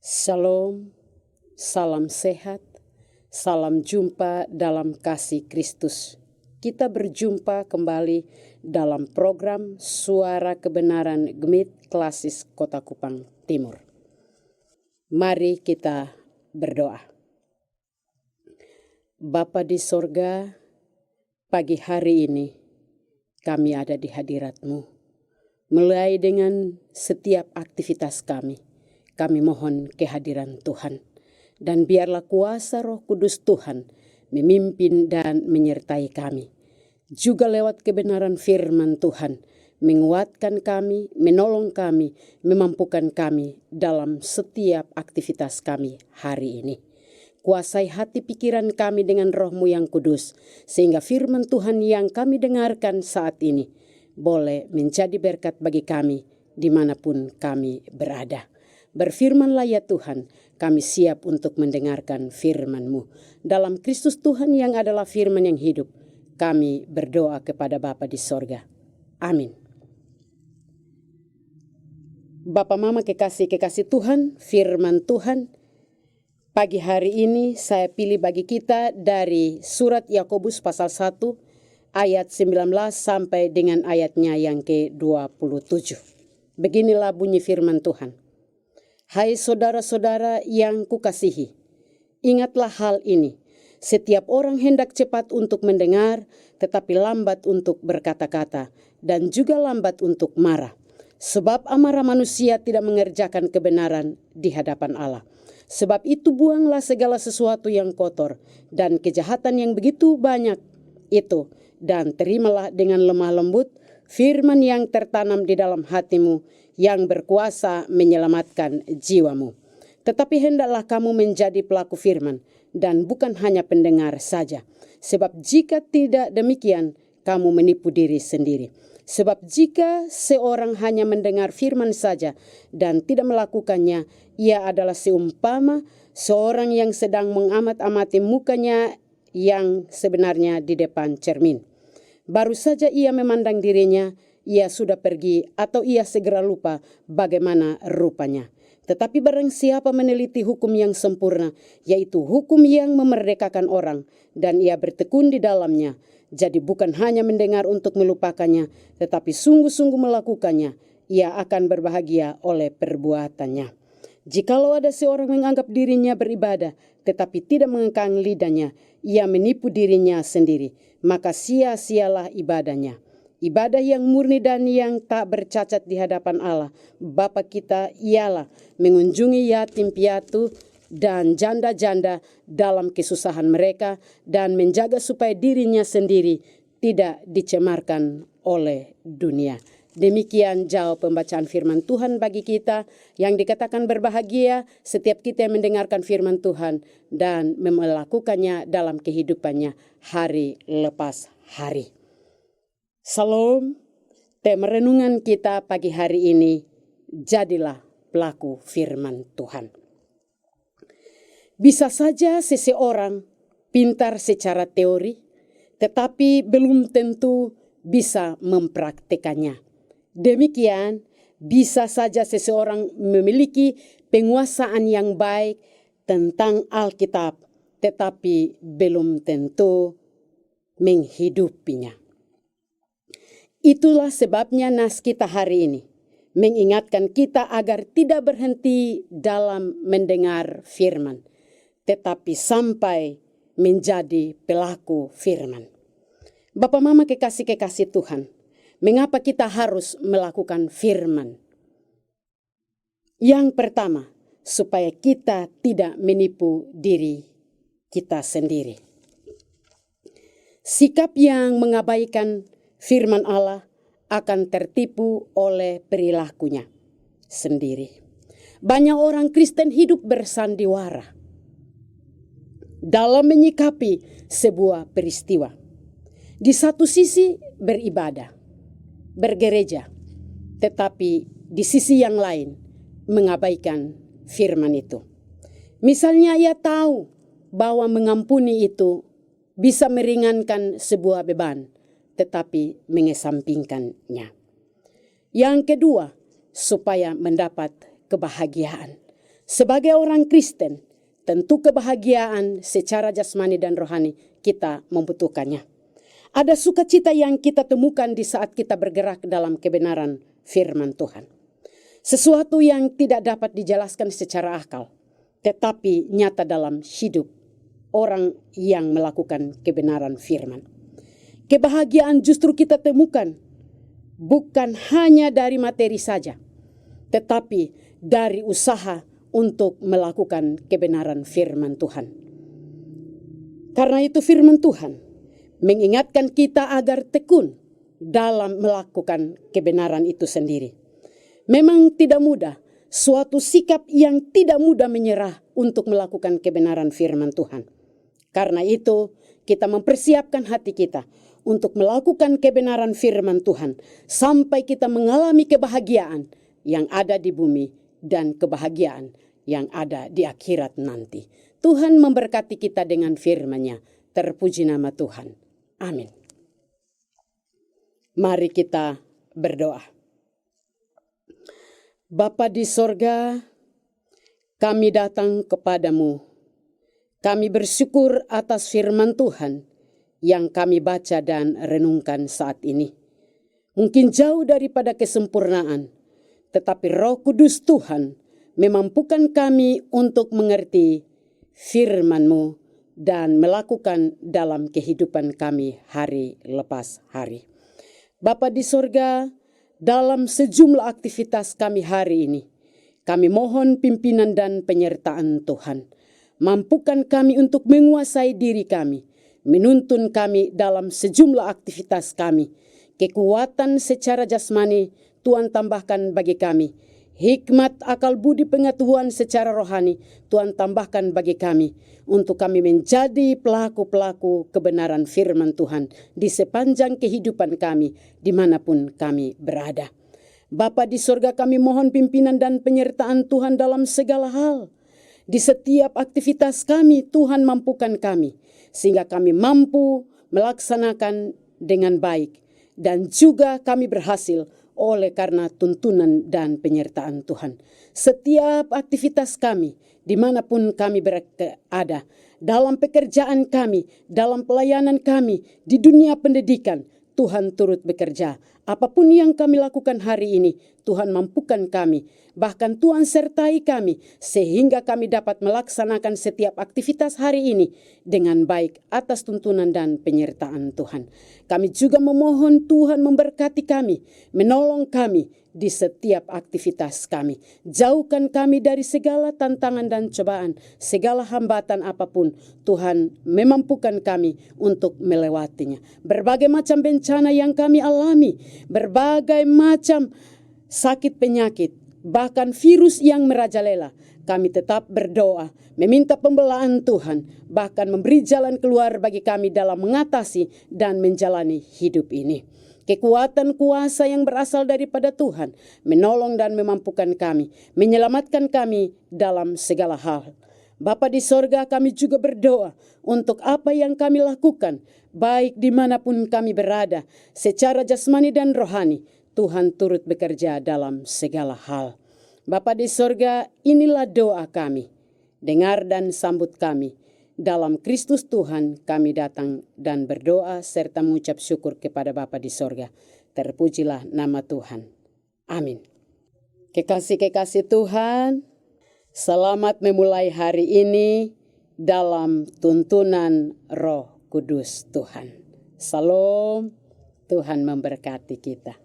Shalom, salam sehat, salam jumpa dalam kasih Kristus. Kita berjumpa kembali dalam program Suara Kebenaran Gemit Klasis Kota Kupang Timur. Mari kita berdoa. Bapa di sorga, pagi hari ini kami ada di hadirat-Mu. Mulai dengan setiap aktivitas kami mohon kehadiran Tuhan. Dan biarlah kuasa Roh Kudus Tuhan memimpin dan menyertai kami. Juga lewat kebenaran firman Tuhan, menguatkan kami, menolong kami, memampukan kami dalam setiap aktivitas kami hari ini. Kuasai hati pikiran kami dengan Roh-Mu yang kudus, sehingga firman Tuhan yang kami dengarkan saat ini boleh menjadi berkat bagi kami dimanapun kami berada. Berfirmanlah ya Tuhan, kami siap untuk mendengarkan firman-Mu. Dalam Kristus Tuhan yang adalah firman yang hidup, kami berdoa kepada Bapa di sorga. Amin. Bapa Mama kekasih Tuhan, firman Tuhan, pagi hari ini saya pilih bagi kita dari surat Yakobus pasal 1 ayat 19 sampai dengan ayatnya yang ke-27. Beginilah bunyi firman Tuhan. Hai saudara-saudara yang kukasihi, ingatlah hal ini. Setiap orang hendak cepat untuk mendengar, tetapi lambat untuk berkata-kata, dan juga lambat untuk marah. Sebab amarah manusia tidak mengerjakan kebenaran di hadapan Allah. Sebab itu buanglah segala sesuatu yang kotor, dan kejahatan yang begitu banyak itu, dan terimalah dengan lemah lembut firman yang tertanam di dalam hatimu, yang berkuasa menyelamatkan jiwamu. Tetapi hendaklah kamu menjadi pelaku firman dan bukan hanya pendengar saja. Sebab jika tidak demikian, kamu menipu diri sendiri. Sebab jika seorang hanya mendengar firman saja dan tidak melakukannya, ia adalah seumpama seorang yang sedang mengamat-amati mukanya yang sebenarnya di depan cermin. Baru saja ia memandang dirinya, ia sudah pergi atau ia segera lupa bagaimana rupanya. Tetapi barang siapa meneliti hukum yang sempurna, yaitu hukum yang memerdekakan orang, dan ia bertekun di dalamnya, jadi bukan hanya mendengar untuk melupakannya, tetapi sungguh-sungguh melakukannya, ia akan berbahagia oleh perbuatannya. Jikalau ada seorang menganggap dirinya beribadah, tetapi tidak mengekang lidahnya, ia menipu dirinya sendiri, maka sia-sialah ibadahnya. Ibadah yang murni dan yang tak bercacat di hadapan Allah Bapa kita ialah mengunjungi yatim piatu dan janda-janda dalam kesusahan mereka dan menjaga supaya dirinya sendiri tidak dicemarkan oleh dunia. Demikian jauh pembacaan firman Tuhan bagi kita yang dikatakan berbahagia setiap kita yang mendengarkan firman Tuhan dan melakukannya dalam kehidupannya hari lepas hari. Salam, tema renungan kita pagi hari ini, jadilah pelaku firman Tuhan. Bisa saja seseorang pintar secara teori, tetapi belum tentu bisa mempraktekannya. Demikian, bisa saja seseorang memiliki penguasaan yang baik tentang Alkitab, tetapi belum tentu menghidupinya. Itulah sebabnya nas kita hari ini mengingatkan kita agar tidak berhenti dalam mendengar firman, tetapi sampai menjadi pelaku firman. Bapak Mama kekasih Tuhan, mengapa kita harus melakukan firman? Yang pertama, supaya kita tidak menipu diri kita sendiri. Sikap yang mengabaikan firman Allah akan tertipu oleh perilakunya sendiri. Banyak orang Kristen hidup bersandiwara dalam menyikapi sebuah peristiwa. Di satu sisi beribadah, bergereja, tetapi di sisi yang lain mengabaikan firman itu. Misalnya ia tahu bahwa mengampuni itu bisa meringankan sebuah beban, tetapi mengesampingkannya. Yang kedua, supaya mendapat kebahagiaan. Sebagai orang Kristen, tentu kebahagiaan secara jasmani dan rohani kita membutuhkannya. Ada sukacita yang kita temukan di saat kita bergerak dalam kebenaran firman Tuhan. Sesuatu yang tidak dapat dijelaskan secara akal, tetapi nyata dalam hidup orang yang melakukan kebenaran firman. Kebahagiaan justru kita temukan bukan hanya dari materi saja, tetapi dari usaha untuk melakukan kebenaran firman Tuhan. Karena itu firman Tuhan mengingatkan kita agar tekun dalam melakukan kebenaran itu sendiri. Memang tidak mudah, suatu sikap yang tidak mudah menyerah untuk melakukan kebenaran firman Tuhan. Karena itu kita mempersiapkan hati kita untuk melakukan kebenaran firman Tuhan sampai kita mengalami kebahagiaan yang ada di bumi dan kebahagiaan yang ada di akhirat nanti. Tuhan memberkati kita dengan firman-Nya. Terpuji nama Tuhan. Amin. Mari kita berdoa. Bapa di sorga, kami datang kepadamu. Kami bersyukur atas firman Tuhan yang kami baca dan renungkan saat ini. Mungkin jauh daripada kesempurnaan, tetapi Roh Kudus Tuhan memampukan kami untuk mengerti firman-Mu dan melakukan dalam kehidupan kami hari lepas hari. Bapa di sorga, dalam sejumlah aktivitas kami hari ini, kami mohon pimpinan dan penyertaan Tuhan. Mampukan kami untuk menguasai diri kami, menuntun kami dalam sejumlah aktivitas kami. Kekuatan secara jasmani Tuhan tambahkan bagi kami. Hikmat, akal budi, pengetahuan secara rohani Tuhan tambahkan bagi kami, untuk kami menjadi pelaku-pelaku kebenaran firman Tuhan di sepanjang kehidupan kami dimanapun kami berada. Bapa di sorga, kami mohon pimpinan dan penyertaan Tuhan dalam segala hal. Di setiap aktivitas kami Tuhan mampukan kami, sehingga kami mampu melaksanakan dengan baik, dan juga kami berhasil oleh karena tuntunan dan penyertaan Tuhan. Setiap aktivitas kami, dimanapun kami berada, dalam pekerjaan kami, dalam pelayanan kami, di dunia pendidikan, Tuhan turut bekerja. Apapun yang kami lakukan hari ini, Tuhan mampukan kami. Bahkan Tuhan sertai kami, sehingga kami dapat melaksanakan setiap aktivitas hari ini dengan baik atas tuntunan dan penyertaan Tuhan. Kami juga memohon Tuhan memberkati kami, menolong kami di setiap aktivitas kami. Jauhkan kami dari segala tantangan dan cobaan, segala hambatan apapun. Tuhan memampukan kami untuk melewatinya. Berbagai macam bencana yang kami alami, berbagai macam sakit penyakit, bahkan virus yang merajalela, kami tetap berdoa, meminta pembelaan Tuhan, bahkan memberi jalan keluar bagi kami dalam mengatasi dan menjalani hidup ini. Kekuatan kuasa yang berasal daripada Tuhan menolong dan memampukan kami, menyelamatkan kami dalam segala hal. Bapa di sorga, kami juga berdoa untuk apa yang kami lakukan, baik dimanapun kami berada, secara jasmani dan rohani. Tuhan turut bekerja dalam segala hal. Bapa di sorga, inilah doa kami. Dengar dan sambut kami. Dalam Kristus Tuhan kami datang dan berdoa serta mengucap syukur kepada Bapa di sorga. Terpujilah nama Tuhan. Amin. Kekasih-kekasih Tuhan, selamat memulai hari ini dalam tuntunan Roh Kudus Tuhan. Salam, Tuhan memberkati kita.